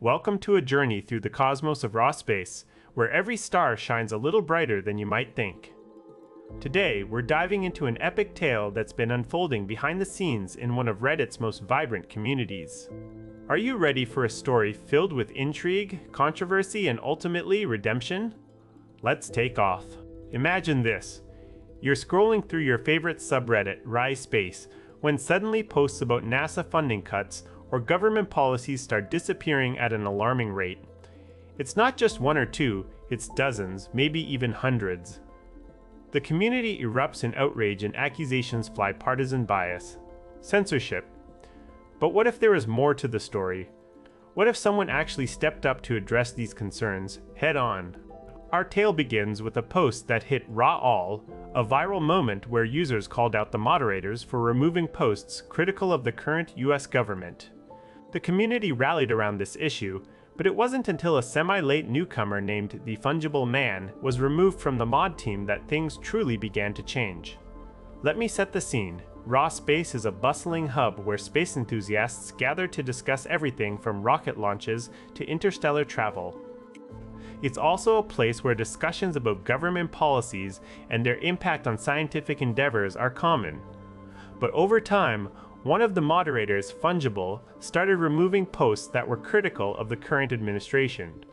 Welcome to a journey through the cosmos of raw space, where every star shines a little brighter than you might think. Today, we're diving into an epic tale that's been unfolding behind the scenes in one of Reddit's most vibrant communities. Are you ready for a story filled with intrigue, controversy, and ultimately redemption? Let's take off. Imagine this. You're scrolling through your favorite subreddit, Space, when suddenly posts about NASA funding cuts or government policies start disappearing at an alarming rate. It's not just one or two, it's dozens, maybe even hundreds. The community erupts in outrage and accusations fly partisan bias, censorship. But what if there was more to the story? What if someone actually stepped up to address these concerns head on? Our tale begins with a post that hit raw all, a viral moment where users called out the moderators for removing posts critical of the current US government. The community rallied around this issue, but it wasn't until a semi-late newcomer named the Fungible Man was removed from the mod team that things truly began to change. Let me set the scene. Raw Space is a bustling hub where space enthusiasts gather to discuss everything from rocket launches to interstellar travel. It's also a place where discussions about government policies and their impact on scientific endeavors are common. But over time, one of the moderators, Fungible, started removing posts that were critical of the current administration.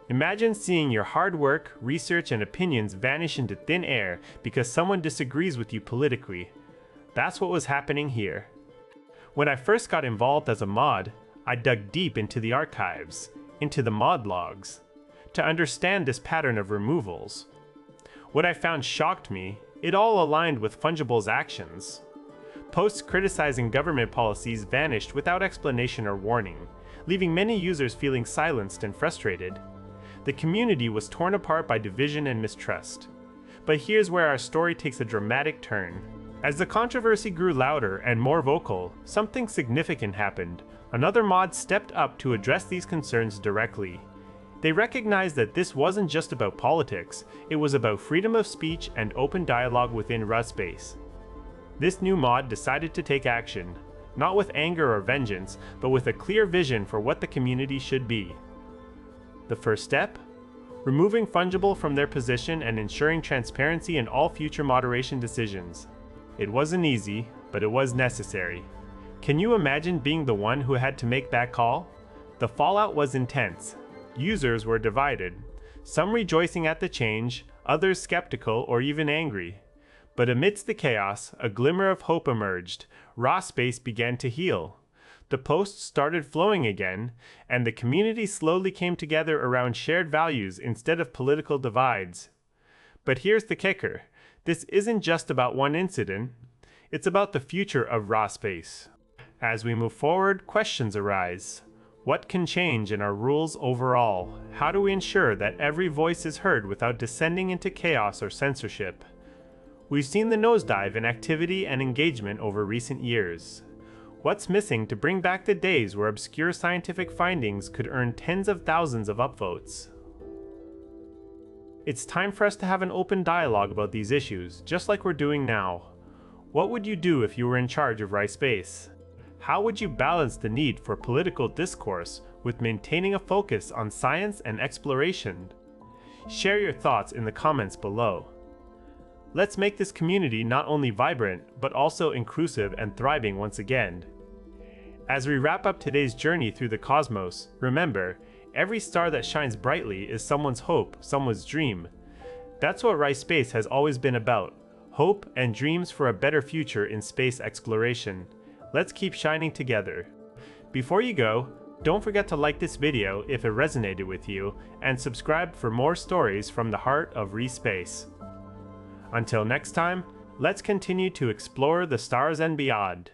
Imagine seeing your hard work, research, and opinions vanish into thin air because someone disagrees with you politically. That's what was happening here. When I first got involved as a mod, I dug deep into the archives, into the mod logs, to understand this pattern of removals. What I found shocked me. It all aligned with Fungible's actions. Posts criticizing government policies vanished without explanation or warning, leaving many users feeling silenced and frustrated. The community was torn apart by division and mistrust. But here's where our story takes a dramatic turn. As the controversy grew louder and more vocal, something significant happened. Another mod stepped up to address these concerns directly. They recognized that this wasn't just about politics, it was about freedom of speech and open dialogue within Space. This new mod decided to take action, not with anger or vengeance, but with a clear vision for what the community should be. The first step? Removing Fungible from their position and ensuring transparency in all future moderation decisions. It wasn't easy, but it was necessary. Can you imagine being the one who had to make that call? The fallout was intense. Users were divided, some rejoicing at the change, others skeptical or even angry. But amidst the chaos, a glimmer of hope emerged. Raw Space began to heal. The posts started flowing again, and the community slowly came together around shared values instead of political divides. But here's the kicker. This isn't just about one incident. It's about the future of Raw Space. As we move forward, questions arise. What can change in our rules overall? How do we ensure that every voice is heard without descending into chaos or censorship? We've seen the nosedive in activity and engagement over recent years. What's missing to bring back the days where obscure scientific findings could earn tens of thousands of upvotes? It's time for us to have an open dialogue about these issues, just like we're doing now. What would you do if you were in charge of Space? How would you balance the need for political discourse with maintaining a focus on science and exploration? Share your thoughts in the comments below. Let's make this community not only vibrant, but also inclusive and thriving once again. As we wrap up today's journey through the cosmos, remember, every star that shines brightly is someone's hope, someone's dream. That's what Space has always been about, hope and dreams for a better future in space exploration. Let's keep shining together. Before you go, don't forget to like this video if it resonated with you, and subscribe for more stories from the heart of Space. Until next time, let's continue to explore the stars and beyond.